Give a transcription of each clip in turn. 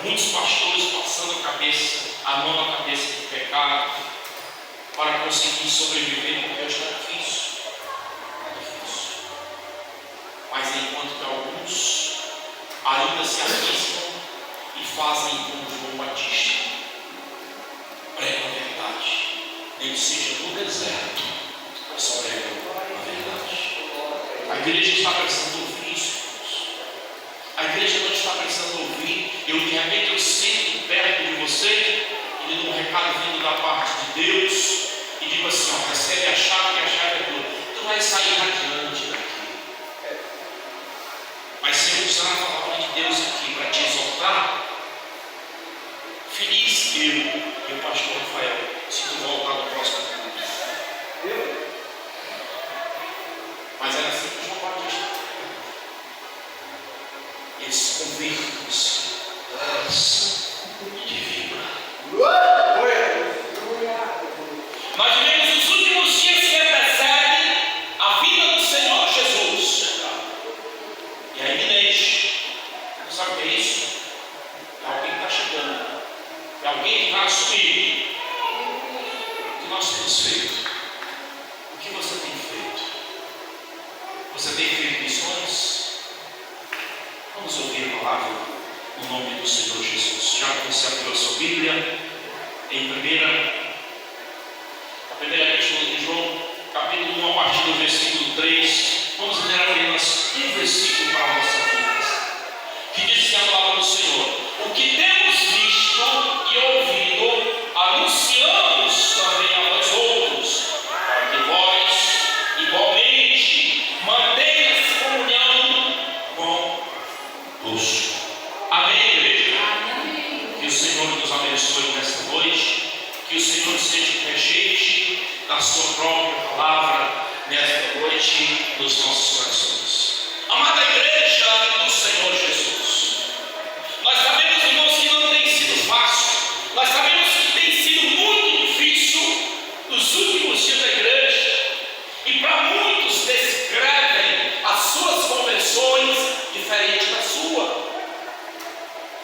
Muitos pastores passando a mão na cabeça do pecado para conseguir sobreviver, porque hoje está difícil. Mas enquanto que alguns ainda se arriscam e fazem como João Batista, pregam a verdade, nem que seja no deserto, mas só pregam a verdade. A igreja está precisando ouvir isso. A igreja não está precisando ouvir. De repente eu sento perto de você e lhe dou um recado vindo da parte de Deus e digo assim: ó, recebe a chave, que a chave é tua. Tu vai sair radiante daqui. Mas se eu usar a palavra de Deus aqui para te exortar, feliz eu e o pastor Rafael, se tu voltar no próximo culto. Mas era assim que João Batista. Eles convertem-se de vida. Nós vivemos os últimos dias que antecedem a vida do Senhor Jesus. E é iminente. Sabe o que é isso? É alguém que está chegando. É alguém que vai assumir. O que nós temos feito? O que você tem feito? Você tem feito missões? Vamos ouvir a palavra no nome do Senhor Jesus. Já que você abriu a sua Bíblia, em primeira epístola de João, capítulo 1, a partir do versículo 3, vamos ler apenas um versículo para a nossa vida, que diz assim a palavra do Senhor: o que temos visto e ouvido, anunciamos também a vós outros, para que vós, igualmente, mantenhas comunhão conosco. Amém, igreja? Amém. Que o Senhor nos abençoe nesta noite, que o Senhor seja regente da sua própria palavra nesta noite nos nossos corações. Amada igreja do Senhor Jesus, nós sabemos, irmãos, que não tem sido fácil, nós sabemos que tem sido muito difícil nos últimos dias da igreja, e para muitos descrevem as suas conversões diferente da sua.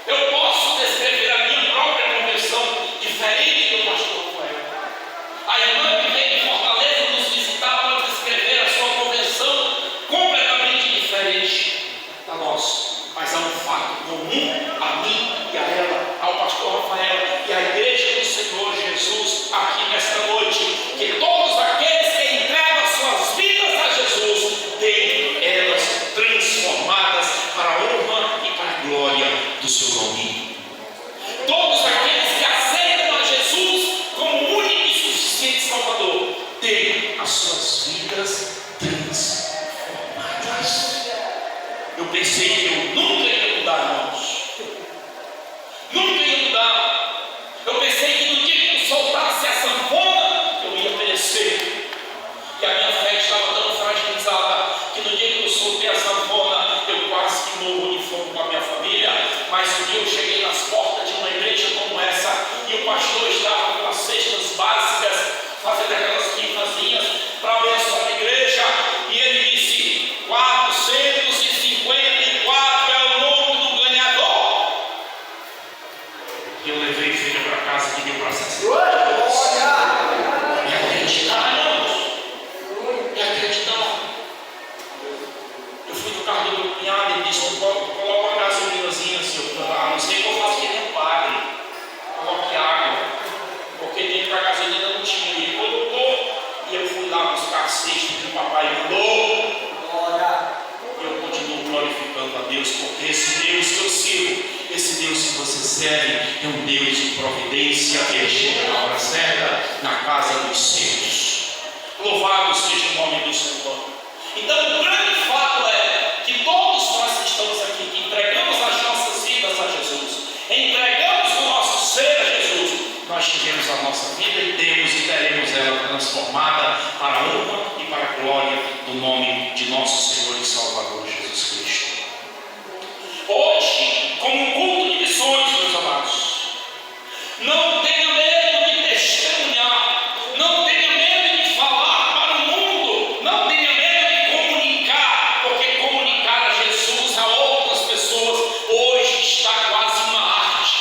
Eu posso descrever a minha própria conversão diferente do pastor Rafael. A irmã que veio de Fortaleza nos visitar para descrever a sua conversão completamente diferente da nossa. Mas há um fato comum a mim e a ela, ao pastor Rafael e à igreja do Senhor Jesus aqui nesta noite, que todos aqueles que entregam suas vidas a Jesus têm elas transformadas para a honra e para a glória do seu nome. Todos aqueles que aceitam a Jesus como único e suficiente Salvador têm as suas vidas transformadas. Eu pensei que eu nunca ia mudar, irmãos. Nunca ia mudar. Eu pensei que no dia que eu soltasse a sanfona, eu ia perecer. E a minha fé estava tão fragilizada que no dia que eu soltei a sanfona, eu quase que morro de fome com a minha família. Mas um dia eu cheguei nas portas de uma igreja como essa, e o pastor estava com as cestas básicas, fazendo aquelas rifazinhas para abençoar a igreja, e ele disse: 454 é o nome do ganhador. E eu levei filho para casa que deu para 60. E acreditar, irmãos. E acreditar. Eu fui no carro do meu cunhado e ele disse: coloca uma gasolinazinha assim. Não sei o que eu faço, que nem um padre. Coloque água. Porque dentro da gasolina não tinha. E ele colocou. E eu fui lá buscar a cesta que o papai mandou. E eu continuo glorificando a Deus, porque esse Deus que eu sirvo, esse Deus que você serve, é um Deus de providência, que ele chega na hora certa, na casa dos seus. Louvado seja o nome do Senhor. Então o grande fato é que todos nós que estamos aqui, que entregamos as nossas vidas a Jesus, entregamos o nosso ser a Jesus, nós tivemos a nossa vida e temos e teremos ela transformada para a honra e para a glória do nome de nosso Senhor e Salvador Jesus Cristo. Hoje, como um culto de missões, meus amados, não tenha medo de testemunhar, não tenha medo de falar para o mundo, não tenha medo de comunicar, porque comunicar a Jesus a outras pessoas hoje está quase uma arte.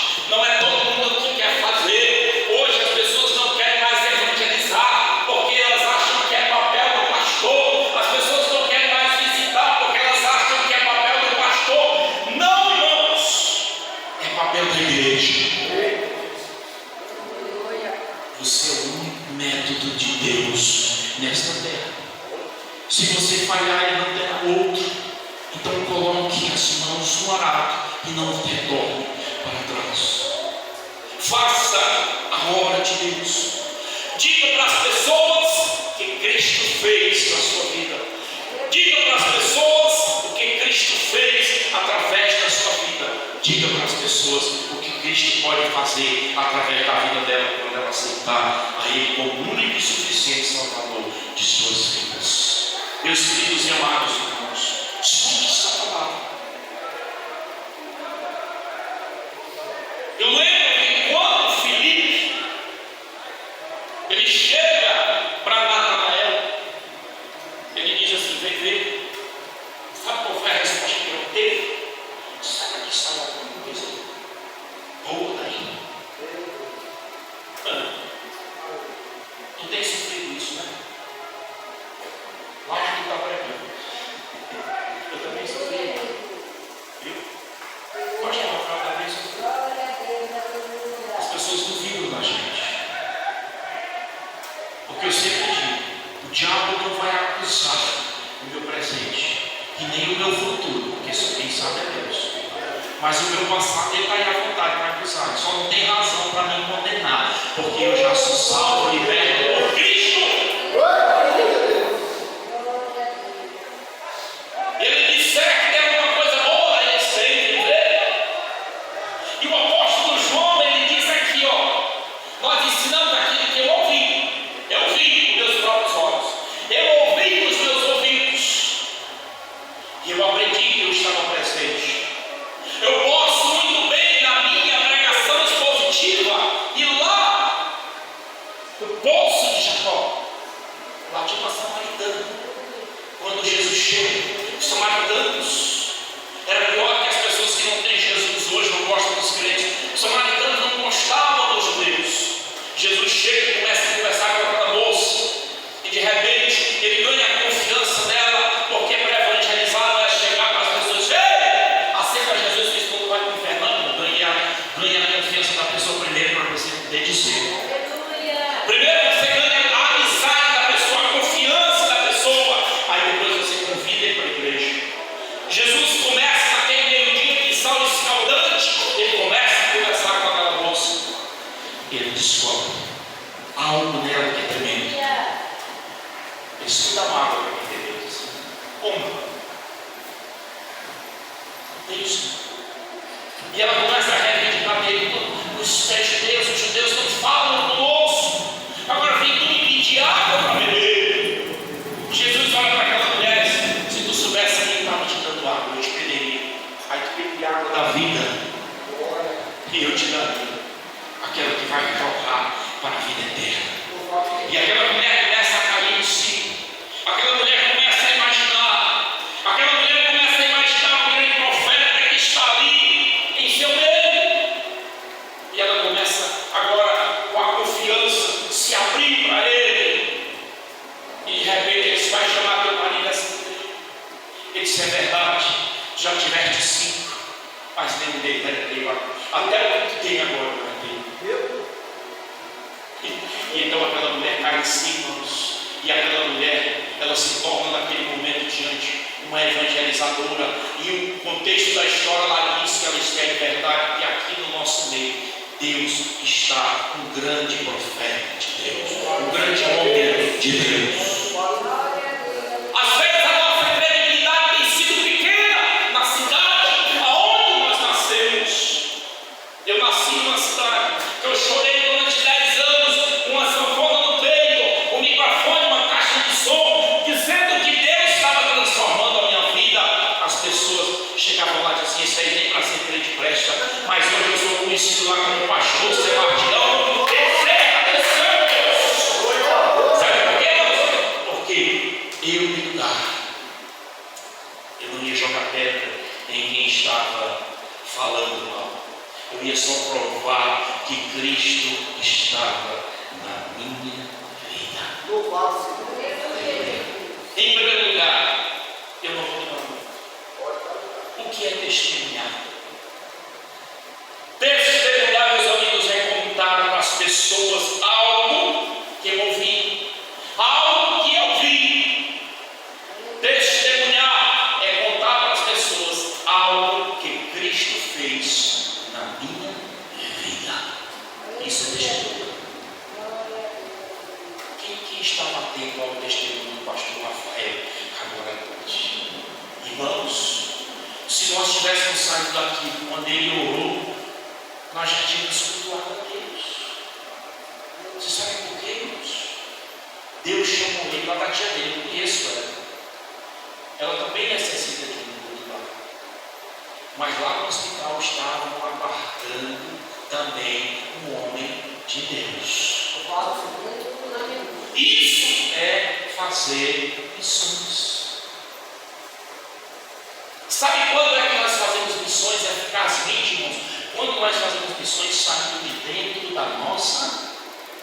um arado e não retorne para trás. Faça a obra de Deus. Diga para as pessoas o que Cristo fez na sua vida. Diga para as pessoas o que Cristo fez através da sua vida. Diga para as pessoas o que Cristo pode fazer através da vida dela quando ela aceitar a Ele como único e suficiente Salvador de suas vidas. Meus queridos e amados irmãos, escute essa palavra. Eu lembro que quando Filipe ele chega para Natanael, ele diz assim: vem ver. Sabe qual foi a resposta que ele teve? Será que sai alguma coisa boa daí? Tu tem sofrido isso, né? Lá onde está pregando, eu também sofri. Viu? Pode falar para cada vez. As pessoas duvidam da gente. Porque eu sempre digo: o diabo não vai acusar o meu presente e nem o meu futuro, porque só quem sabe é Deus. Mas o meu passado ele está aí à vontade para acusar. Ele só não tem razão para me condenar, porque eu já sou salvo, liberto por Cristo. Ele disser que tem alguma coisa boa, ele sempre vê. E o apóstolo João, ele diz aqui, ó: nós ensinamos aquilo que eu ouvi. Eu vi com meus próprios olhos. Eu ouvi com os meus ouvidos. E eu aprendi que eu estava presente. Eu posso muito bem, na minha pregação expositiva, ir lá no poço de Jacó. Lá tinha uma samaritana. Quando Jesus chega, os samaritanos era pior que as pessoas que não têm Jesus hoje, não gostam dos crentes. Os samaritanos não gostavam dos judeus. Jesus chega e começa a conversar com aquela moça, e de repente ele ganha a confiança dela, porque para evangelizar não é chegar para as pessoas: ei, aceita Jesus, que quando vai para o inferno. Não, ganha a confiança da pessoa primeiro para você poder dizer. Primeiro você ganha a amizade da pessoa, a confiança da pessoa, aí depois você convida ele para a igreja. Jesus começa naquele meio-dia que sol escaldante, ele começa a conversar com aquela moça. Ele descobre algo nela que é tremendo. Ele estuda a mágoa para entender isso. Como? Isso. E ela começa a reivindicar dele: os judeus não falam no osso, agora vem tu me pedir água para beber. Jesus olha para aquela mulher e diz: se tu soubesse quem estava te dando água, eu te pediria. Aí tu pede água da vida, e eu te daria aquela que vai jorrar para a vida eterna. E aquela mulher começa a cair em si. Aquela mulher começa a imaginar. Aquela mulher começa a imaginar o grande profeta que está ali em seu meio. E ela começa agora, com a confiança, se abrir para ele. E de repente ele vai chamar teu marido assim. Ele disse: é verdade, já tiveste 5, mas nenhum deles deu até o que tu tem agora, não tem. E então aquela mulher cai em si, irmãos. E aquela mulher, ela se torna naquele momento diante uma evangelizadora. E o contexto da história lá diz que ela está em verdade, que aqui no nosso meio Deus está um grande profeta de Deus, um grande homem de Deus. Às vezes a nossa credibilidade tem sido pequena na cidade aonde nós nascemos. Eu nasci numa cidade que eu chorei durante 10 anos, com uma sanfona no peito, um microfone, uma caixa de som, dizendo que Deus estava transformando a minha vida. As pessoas chegavam lá e diziam: isso aí nem para ser crente presta. Mas hoje eu sou conhecido lá como pastor Sebastião Bezerra dos Santos. Sabe por quê? Porque eu me mudava. Eu não ia jogar pedra em quem estava falando mal. Eu ia só provar que Cristo estava na minha vida. Em primeiro lugar, eu não vou tomar muito. O que é testemunhar? Testemunhar, meus amigos, é contar para as pessoas algo que eu ouvi, algo que eu vi. Testemunhar é contar para as pessoas algo que Se nós tivéssemos saído daqui quando ele orou, nós já tínhamos cultuado a Deus. Você sabe por quê, irmãos? Deus chamou ele lá da tia dele, eu conheço ela. Ela também necessita de um culto lá. Mas lá no hospital estavam aguardando também um homem de Deus. Isso é fazer missões. Sabe quando é que nós fazemos missões eficazmente, irmãos? Quando nós fazemos missões saindo de dentro da nossa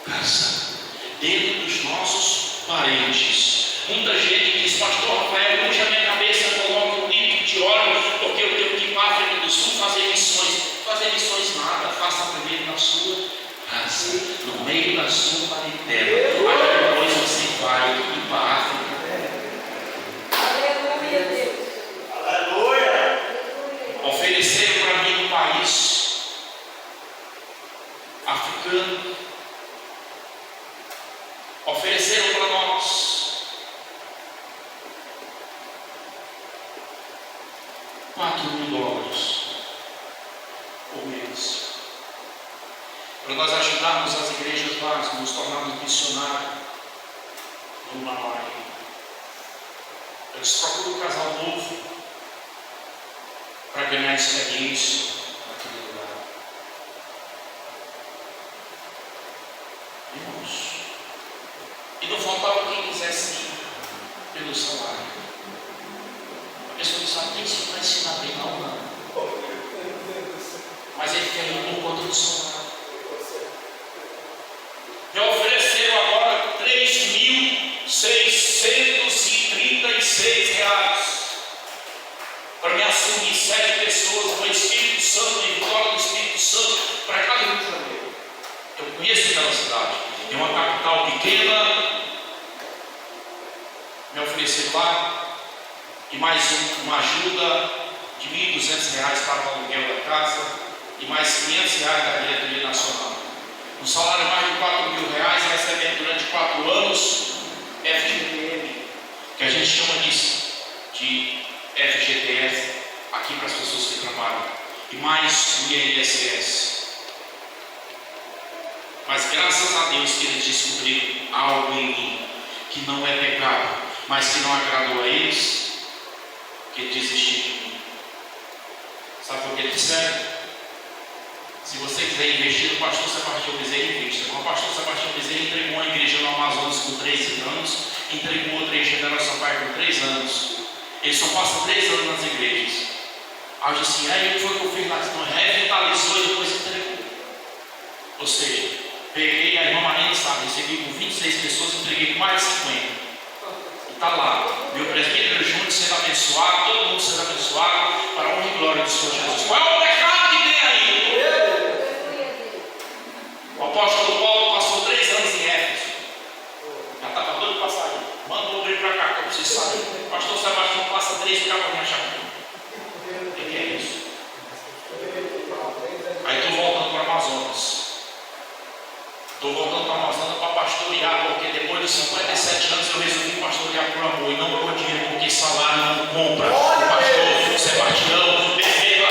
casa, dentro dos nossos parentes. Muita gente diz, pastor Rafael, hoje a minha cabeça coloca um litro de óleo, porque eu tenho que ir para a África do Sul fazer missões. Fazer missões nada, faça primeiro na sua casa, no meio da sua parentela. Aí depois você vai ir para a África. Ofereceram para mim um país africano, ofereceram para nós $4.000 por mês, para nós ajudarmos as igrejas básicas, nos tornarmos missionários no Malaia. Eu disse, procuro um casal novo para ganhar experiência naquele lugar. Irmãos, e não faltava quem quisesse ir pelo salário. A pessoa não sabe nem se vai ensinar bem ou não. Mas ele quer ir por conta do salário. Me ofereceram agora R$3.636 para me assumir 7 pessoas com o Espírito Santo e vitória do Espírito Santo para cada Rio de Janeiro. Eu conheço aquela cidade, é uma capital pequena. Me ofereceram lá e mais uma ajuda de R$1.200 para o aluguel da casa e mais R$500 da diretoria nacional. Um salário mais de R$4.000, recebendo durante 4 anos FGTM, que a gente chama de FGTS aqui para as pessoas que trabalham, e mais o INSS. Mas graças a Deus que eles descobriram algo em mim que não é pecado, mas que não agradou a eles, que desistiram de mim. Sabe por que eles disseram? Se você quiser investir no pastor Sebastião Bezerra, invista. O pastor Sebastião Bezerra entregou uma igreja no Amazonas com 13 anos, entregou outra em General Sampaio com 3 anos. Ele só passa 3 anos nas igrejas. Aí eu disse assim, aí foi o que eu fiz lá, então revitalizou e depois entregou. Ou seja, peguei a irmã Marina, sabe, recebi com 26 pessoas, entreguei com mais de 50. E está lá, meu presbítero junto sendo abençoado, todo mundo sendo abençoado, para a honra e glória do Senhor Jesus. Qual é o pecado que tem aí? O apóstolo Paulo passou 3 anos em Éfeso. Já estava doido para sair. Manda o obreiro para cá, que eu preciso sair. O pastor Sebastião passa 3 para cá para me achar. O que é isso? Aí estou voltando para o Amazonas. Estou voltando para o Amazonas para pastorear, porque depois de 57 anos eu resolvi pastorear por amor e não por dinheiro, porque salário não compra. O pastor Sebastião Bezerra.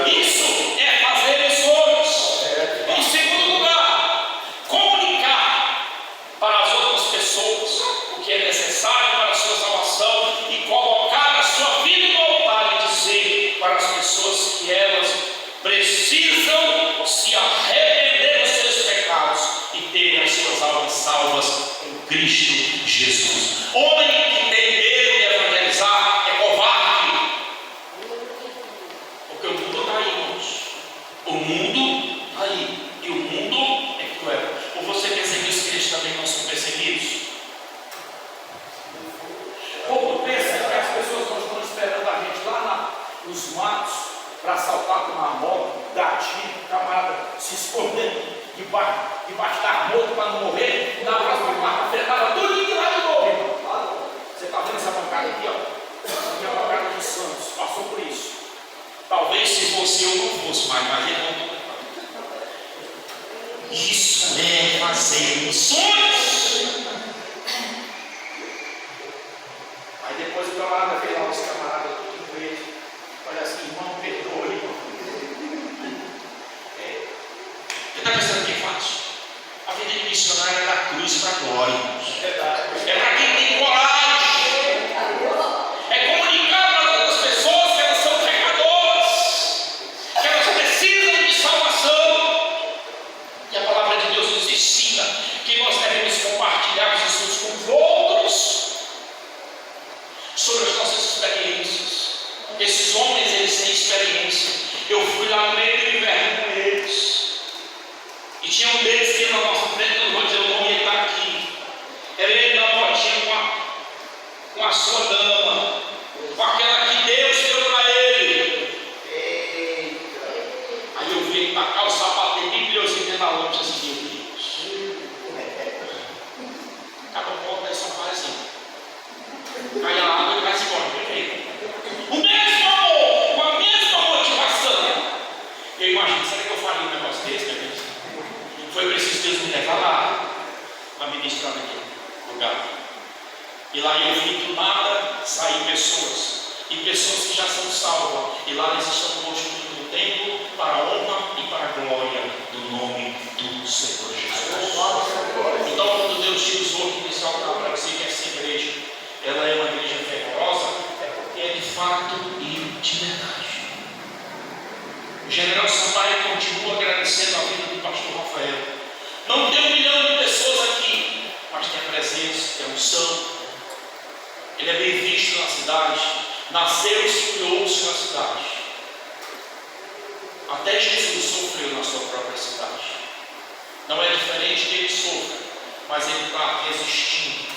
Isso é fazer missões. Em segundo lugar, comunicar para as outras pessoas o que é necessário para a sua salvação e colocar a sua vida no altar e dizer para as pessoas que elas precisam se arrepender dos seus pecados e terem as suas almas salvas em Cristo Jesus. Homem que tem medo de evangelizar é covarde, porque o mundo está aí, irmãos. O mundo está aí e o mundo é cruel. Ou você pensa que os crentes também não são perseguidos? Ou pensa que as pessoas não estão esperando a gente lá nos matos para assaltar com uma moto, dar tiro, o camarada se escondendo debaixo da moto para não morrer. Na próxima quarta-feira estava tudo indo lá de novo, irmão. Você está vendo essa bancada aqui, ó? Essa aqui é a bancada de Santos, passou por isso. Talvez se fosse eu não fosse, mas não. Isso é fazer missões. Aí depois o camarada veio lá, os camaradas. experiência. Eu fui lá no meio do inverno com eles. E tinha um deles que ia na nossa frente, eu não vou dizer o nome, ele está aqui. Era ele na motinha com a sua dama, com aquela que Deus deu para ele. Aí eu vi ele tacar o sapato dele, brilhosinho dentro da lâmpada, assim, meu Deus. Acaba a porta, aí só faz assim. Cai a água e vai se embora. O mesmo amor, com a mesma motivação. Eu imagino, será que eu faria um negócio desse, meu Deus? Foi preciso Deus me levar lá para ministrar naquele lugar. E lá eu vi do nada sair pessoas. E pessoas que já são salvas. E lá eles estão construindo o templo para a honra e para a glória do nome do Senhor Jesus. Então, quando Deus te usou aqui nesse altar para dizer que essa igreja, ela é uma igreja fervorosa, é porque é de fato e de verdade. O general Sampaio continua agradecendo a vida do pastor Rafael. Não tem 1 milhão de pessoas aqui, mas tem a presença, tem a unção. Ele é bem visto na cidade. Nasceu e se criou-se na cidade. Até Jesus sofreu na sua própria cidade. Não é diferente que ele sofra, mas ele está resistindo.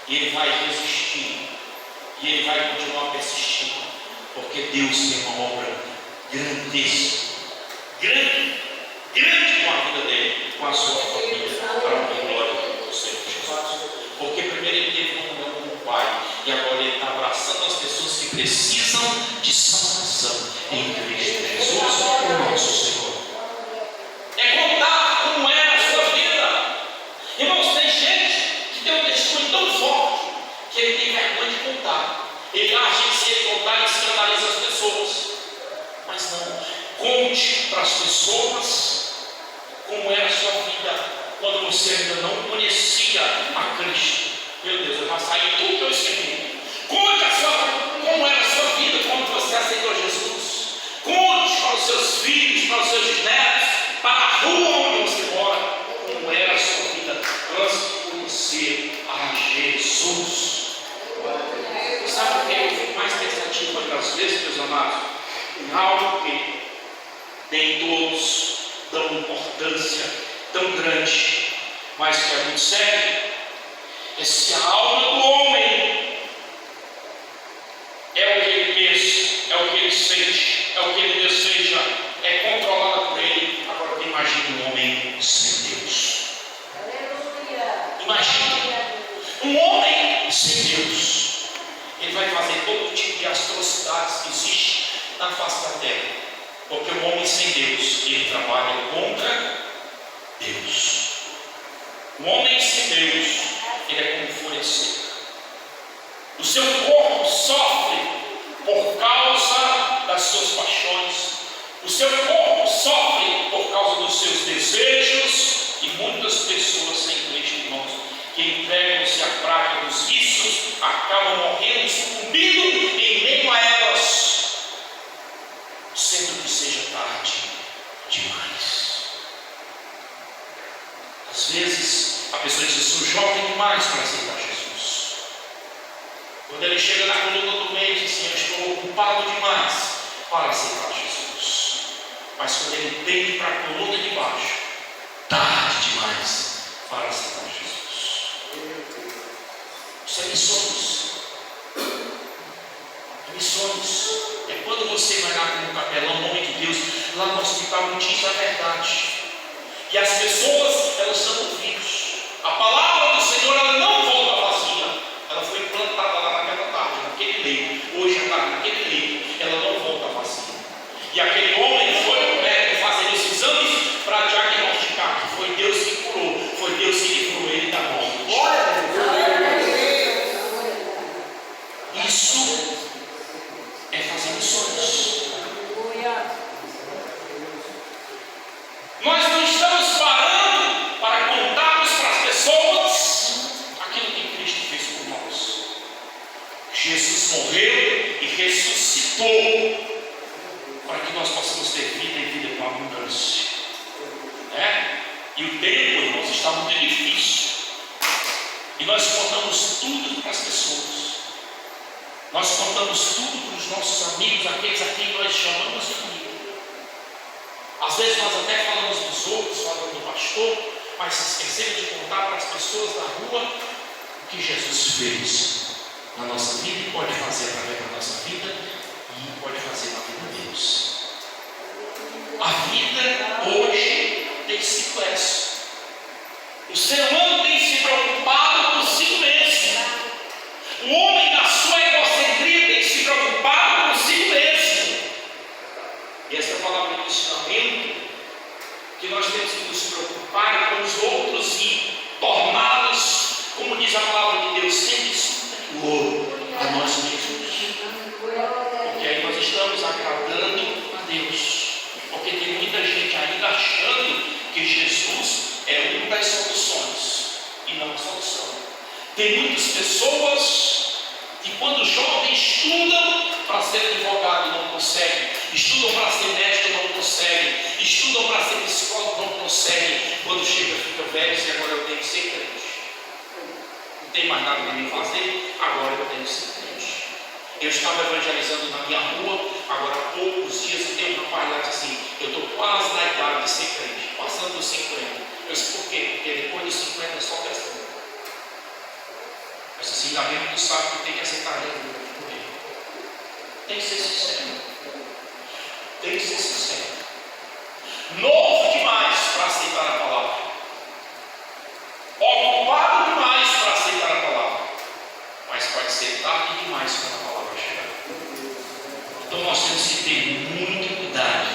E ele vai resistir. E ele vai continuar persistindo. Porque Deus tem uma obra grandíssima. Grande com a vida dele, com a sua família, para a glória do Senhor Jesus. Porque primeiro ele teve um pai, e agora ele está abraçando as pessoas que precisam de salvação em Cristo Jesus, o nosso Senhor. É contar como é a sua vida. Irmãos, tem gente que tem um testemunho tão forte que ele tem vergonha de contar. Ele acha que se ele contar, ele escandaliza as pessoas. Mas não, conte para as pessoas como era a sua vida quando você ainda não conhecia a Cristo. Meu Deus, eu já saí tudo que eu escrevi. Conte como era a sua vida quando você aceitou Jesus. Conte para os seus filhos, para os seus netos, para a rua onde você mora, como era a sua vida antes de conhecer a Jesus. Sabe o que eu fico mais pensativo outras vezes, meus amados? Em algo que nem todos dão importância tão grande, mas que é muito sério. É se a alma do homem é o que ele pensa, é o que ele sente, é o que ele deseja, é controlada por ele. Agora imagine um homem sem Deus. Imagine um homem sem Deus. Ele vai fazer todo tipo de atrocidades que existe na face da terra. Porque o homem sem Deus, ele trabalha contra Deus. O homem sem Deus, ele é como folha seca. O seu corpo sofre por causa das suas paixões. O seu corpo sofre por causa dos seus desejos. E muitas pessoas sem Cristo, irmãos, que entregam-se à prática dos vícios, acabam morrendo, sucumbindo em meio a elas, sendo que seja tarde demais. Às vezes a pessoa diz: eu sou jovem demais para aceitar Jesus. Quando ele chega na coluna do meio, diz assim: eu estou ocupado demais para aceitar Jesus. Mas quando ele pende para a coluna de baixo, tarde demais para aceitar Jesus. Isso é missões. Missões. É quando você vai lá como capelão, no nome de Deus, lá no hospital, não diz a verdade. E as pessoas, elas são ouvidas. A palavra do Senhor, ela não volta vazia. Ela foi plantada lá naquela tarde, naquele leito. Hoje à tarde, naquele leito. Ela não volta vazia. E aquele homem foi ao médico fazer os exames para diagnosticar que foi Deus que curou. Foi Deus que livrou ele da morte. Isso é fazer missões. Nós não estamos parando para contarmos para as pessoas aquilo que Cristo fez por nós. Jesus morreu e ressuscitou para que nós possamos ter vida e vida com abundância. E o tempo, irmãos, está muito difícil. E nós contamos tudo para as pessoas. Nós contamos tudo para os nossos amigos, aqueles a quem nós chamamos Às vezes nós até falamos dos outros, falamos do pastor, mas esquecemos de contar para as pessoas da rua o que Jesus fez na nossa vida e pode fazer através da nossa vida e pode fazer na vida deles. A vida hoje tem sido essa. O ser humano tem se preocupado por si mesmo. O homem, na sua egocentria, tem se preocupado por si mesmo. E essa palavra de ensinamento, que nós temos que nos preocupar com os outros e torná-los, como diz a palavra de Deus, sempre superior a nós mesmos. Porque aí nós estamos agradando a Deus. Porque tem muita gente ainda achando que Jesus é uma das soluções e não a solução. Tem muitas pessoas que, quando jovens, estudam para ser advogado e não conseguem, estudam para ser médico e não conseguem, estudam para ser psicólogo e não conseguem. Quando chega, fica velho e agora eu tenho que ser crente. Não tem mais nada para mim fazer, agora eu tenho que ser crente. Eu estava evangelizando na minha rua, agora há poucos dias, e tem um rapaz lá que disse assim: eu estou quase na idade de ser crente, passando dos 50. Eu disse: por quê? Porque depois dos 50 é só questão. Eu disse assim: ainda bem que tu sabe que tem que aceitar Jesus. Tem que ser sincero. Tem que ser sincero. Novo demais para aceitar a palavra. Ocupado demais para aceitar a palavra. Mas pode ser tarde demais quando a palavra chegar. Então nós temos que ter muito cuidado.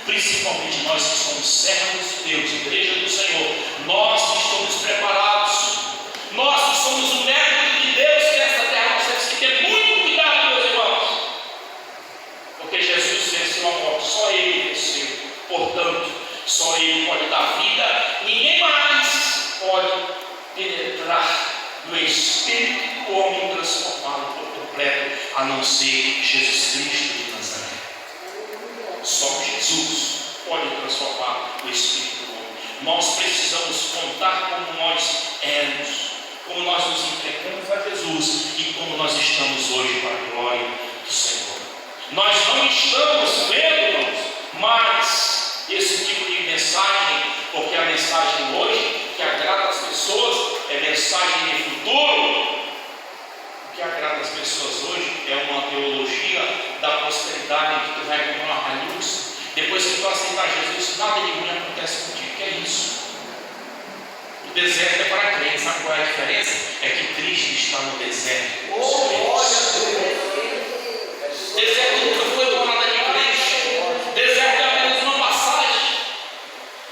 Principalmente nós que somos servos de Deus, igreja do Senhor. Nós que estamos preparados. Nós que somos o método de Deus nesta terra. Nós temos que ter muito cuidado, meus irmãos. Porque Jesus venceu a morte. Só Ele venceu. Portanto, só Ele pode dar vida. Ninguém mais pode penetrar no espírito do homem transformado por completo, a não ser Jesus Cristo de Nazaré. Só Jesus pode transformar o espírito do homem. Nós precisamos contar como nós éramos, como nós nos entregamos a Jesus e como nós estamos hoje para a glória do Senhor. Nós não estamos vendo mais esse tipo de mensagem, porque a mensagem hoje que agrada as pessoas é mensagem de futuro. O que agrada as pessoas hoje é uma teologia da prosperidade, que tu vai comprar uma Hilux, depois que tu aceitar Jesus, nada de ruim acontece contigo. Que é isso? O deserto é para crentes. Sabe qual é a diferença? É que Cristo está no deserto. Deserto nunca foi morada de crente. Deserto é apenas uma passagem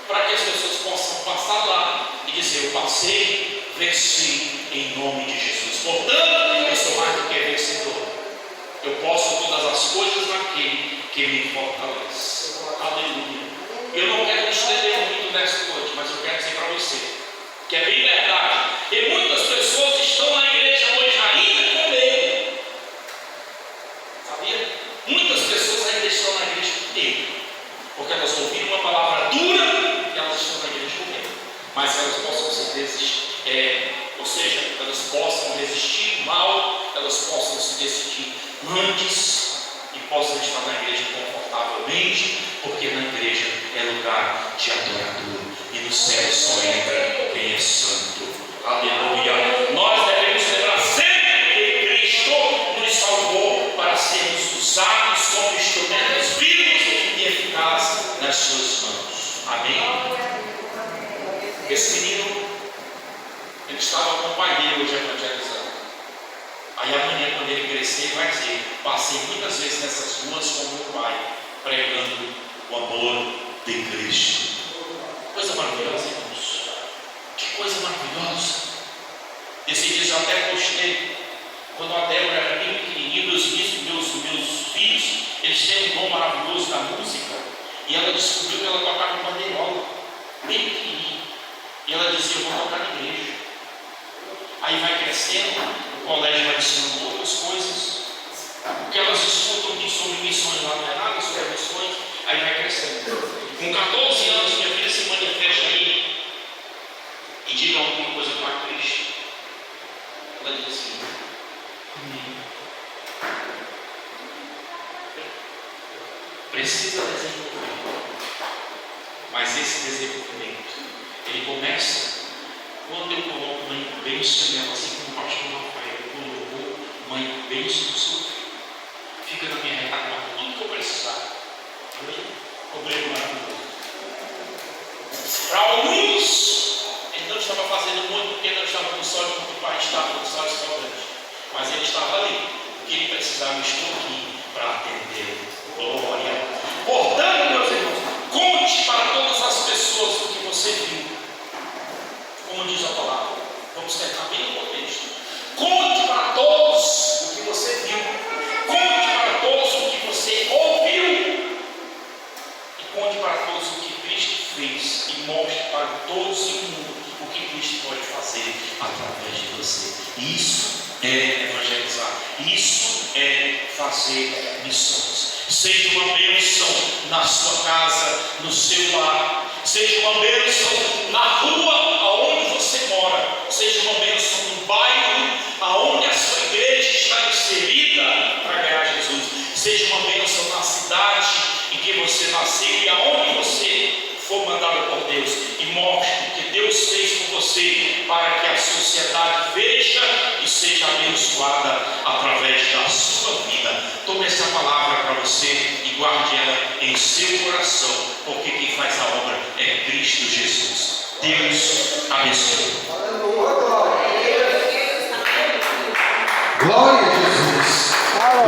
para que as pessoas possam passar lá e dizer: eu passei, venci em nome de Jesus. Portanto, eu sou mais do que vencedor. Eu posso todas as coisas naquele que me fortalece. Aleluia. Eu não quero me estender muito nessa noite, mas eu quero dizer para você que é bem verdade. E muitas pessoas estão na igreja hoje ainda com medo. Sabia? Muitas pessoas ainda estão na igreja com medo, porque elas ouviram uma palavra dura e elas estão na igreja com medo. Mas elas possam se resistir, ou seja, elas possam resistir mal, elas possam se decidir antes e possam estar na igreja confortavelmente, porque na igreja é lugar de adorador e no céu só entra quem é santo. Aleluia. Nós devemos lembrar sempre que Cristo nos salvou para sermos usados como instrumentos vivos e eficazes nas suas mãos. Amém? Esse menino, ele estava com o pai dele hoje evangelizando. Aí amanhã, quando ele crescer, ele vai dizer: passei muitas vezes nessas ruas com meu pai, pregando o amor de Cristo. Coisa maravilhosa, irmãos. Que coisa maravilhosa. Esse dia eu até postei, quando a Débora era bem pequenininha, meus filhos, eles têm um dom maravilhoso da música, e ela descobriu que ela tocava bandeirola, bem pequenininha. E ela dizia: eu vou tocar na igreja. Aí vai crescendo, o colégio vai ensinando outras coisas. O que elas escutam sobre missões lá não é nada, sobre missões. Aí vai crescendo. Com 14 anos, minha filha se manifesta aí e diga alguma coisa para Cristo. Ela diz assim: precisa desenvolver. Mas esse desenvolvimento, ele começa quando eu coloco uma bênção nela, assim como o pastor Rafael colocou uma bênção no seu filho. Fica na minha retaguarda tudo que eu precisar. Amém? Obrigado, maravilhoso. Para alguns, ele não estava fazendo muito porque não estava com sorte, porque o pai estava com sorte restaurante. Mas ele estava ali, porque ele precisava estar aqui para atender. Glória. Portanto, meus irmãos, conte para todas as pessoas o que você viu. Como diz a palavra, vamos terminar bem o contexto. Conte para todos o que você viu. Conte para todos o que você ouviu. E conte para todos o que Cristo fez. E mostre para todos o mundo o que Cristo pode fazer através de você. Isso é evangelizar. Isso é fazer missões. Seja uma bênção na sua casa, no seu lar. Seja uma bênção na rua aonde você mora. Seja uma bênção no bairro aonde a sua igreja está inserida para ganhar Jesus. Seja uma bênção na cidade em que você nasceu e aonde você for mandado por Deus. E mostre o que Deus fez por você para que a sociedade veja e seja abençoada através da sua vida. Tome essa palavra para você e guarde ela em seu coração, porque quem faz a obra é Cristo Jesus. Deus abençoe. Glória.